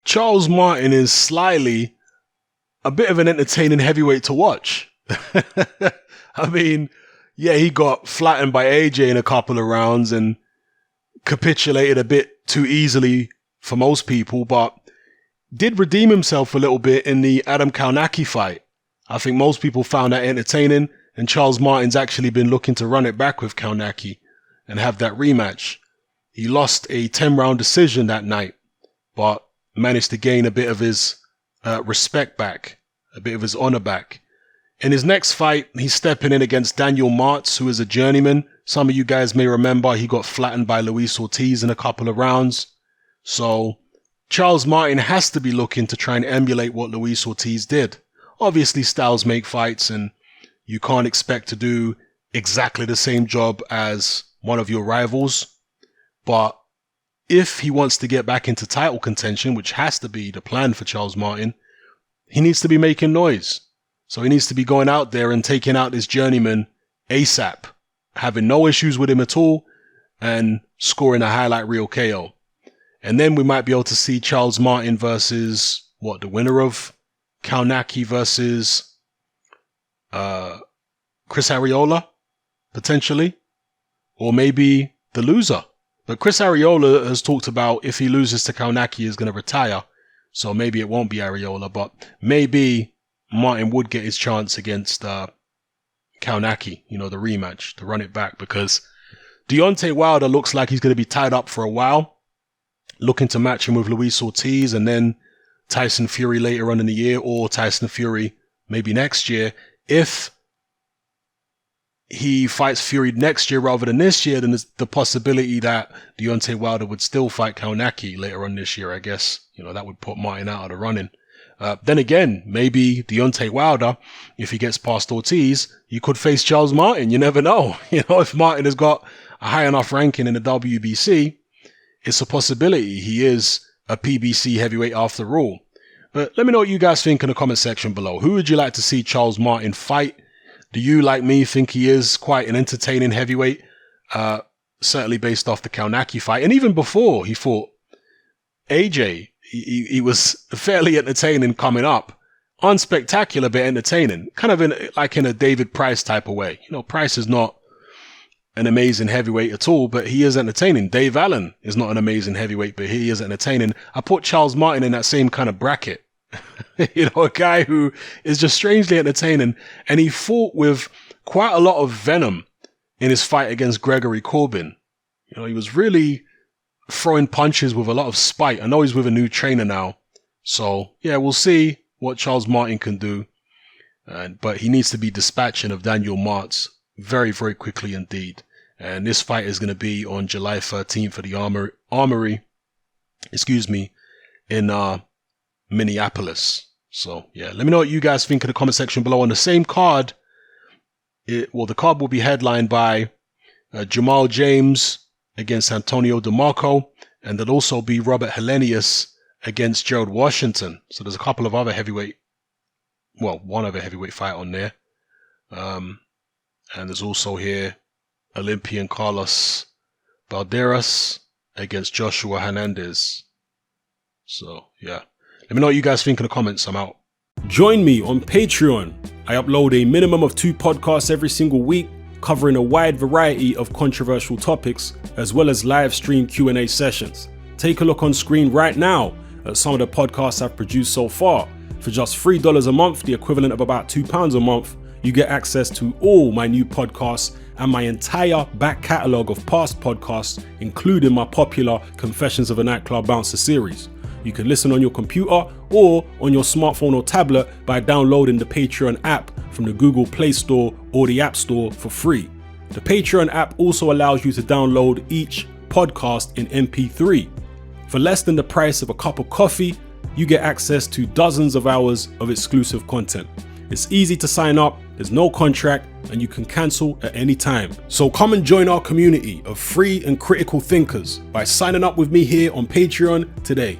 Charles Martin is slyly a bit of an entertaining heavyweight to watch. I mean, yeah, he got flattened by AJ in a couple of rounds and capitulated a bit too easily for most people, but did redeem himself a little bit in the Adam Kaunaki fight. I think most people found that entertaining, and Charles Martin's actually been looking to run it back with Kaunaki and have that rematch. He lost a 10-round decision that night, but managed to gain a bit of his respect back, a bit of his honor back. In his next fight, he's stepping in against Daniel Martz, who is a journeyman. Some of you guys may remember he got flattened by Luis Ortiz in a couple of rounds. So Charles Martin has to be looking to try and emulate what Luis Ortiz did. Obviously, styles make fights, and you can't expect to do exactly the same job as one of your rivals. But if he wants to get back into title contention, which has to be the plan for Charles Martin, he needs to be making noise. So he needs to be going out there and taking out this journeyman ASAP, having no issues with him at all, and scoring a highlight reel KO. And then we might be able to see Charles Martin versus, the winner of Kaunaki versus Chris Arreola, potentially. Or maybe the loser. But Chris Arreola has talked about if he loses to Kaunaki, he's going to retire. So maybe it won't be Arreola, but maybe Martin would get his chance against Kaunaki, the rematch, to run it back, because Deontay Wilder looks like he's going to be tied up for a while, looking to match him with Luis Ortiz and then Tyson Fury later on in the year, or Tyson Fury maybe next year. If he fights Fury next year rather than this year, then there's the possibility that Deontay Wilder would still fight Kaunaki later on this year, I guess. That would put Martin out of the running. Then again, maybe Deontay Wilder, if he gets past Ortiz, he could face Charles Martin. You never know. If Martin has got a high enough ranking in the WBC, it's a possibility he is a PBC heavyweight after all. But let me know what you guys think in the comment section below. Who would you like to see Charles Martin fight? Do you, like me, think he is quite an entertaining heavyweight? Certainly based off the Kaunaki fight. And even before he fought AJ, he was fairly entertaining coming up. Unspectacular, but entertaining. Kind of in a David Price type of way. Price is not an amazing heavyweight at all, but he is entertaining. Dave Allen is not an amazing heavyweight, but he is entertaining. I put Charles Martin in that same kind of bracket. A guy who is just strangely entertaining, and he fought with quite a lot of venom in his fight against Gregory Corbin. He was really throwing punches with a lot of spite. I know he's with a new trainer now, so yeah, we'll see what Charles Martin can do, but he needs to be dispatching of Daniel Martz very, very quickly indeed. And this fight is going to be on July 13th at the Armory, in Minneapolis. So yeah, let me know what you guys think in the comment section below. On the same card, the card will be headlined by Jamal James against Antonio DeMarco, and there'll also be Robert Helenius against Gerald Washington. So there's a couple of other one other heavyweight fight on there. And there's also here Olympian Carlos Balderas against Joshua Hernandez. So yeah, let me know what you guys think in the comments. I'm out. Join me on Patreon. I upload a minimum of 2 podcasts every single week, covering a wide variety of controversial topics, as well as live stream Q&A sessions. Take a look on screen right now at some of the podcasts I've produced so far. For just $3 a month, the equivalent of about £2 a month, you get access to all my new podcasts and my entire back catalogue of past podcasts, including my popular Confessions of a Nightclub Bouncer series. You can listen on your computer or on your smartphone or tablet by downloading the Patreon app from the Google Play Store or the App Store for free. The Patreon app also allows you to download each podcast in MP3. For less than the price of a cup of coffee, you get access to dozens of hours of exclusive content. It's easy to sign up, there's no contract, and you can cancel at any time. So come and join our community of free and critical thinkers by signing up with me here on Patreon today.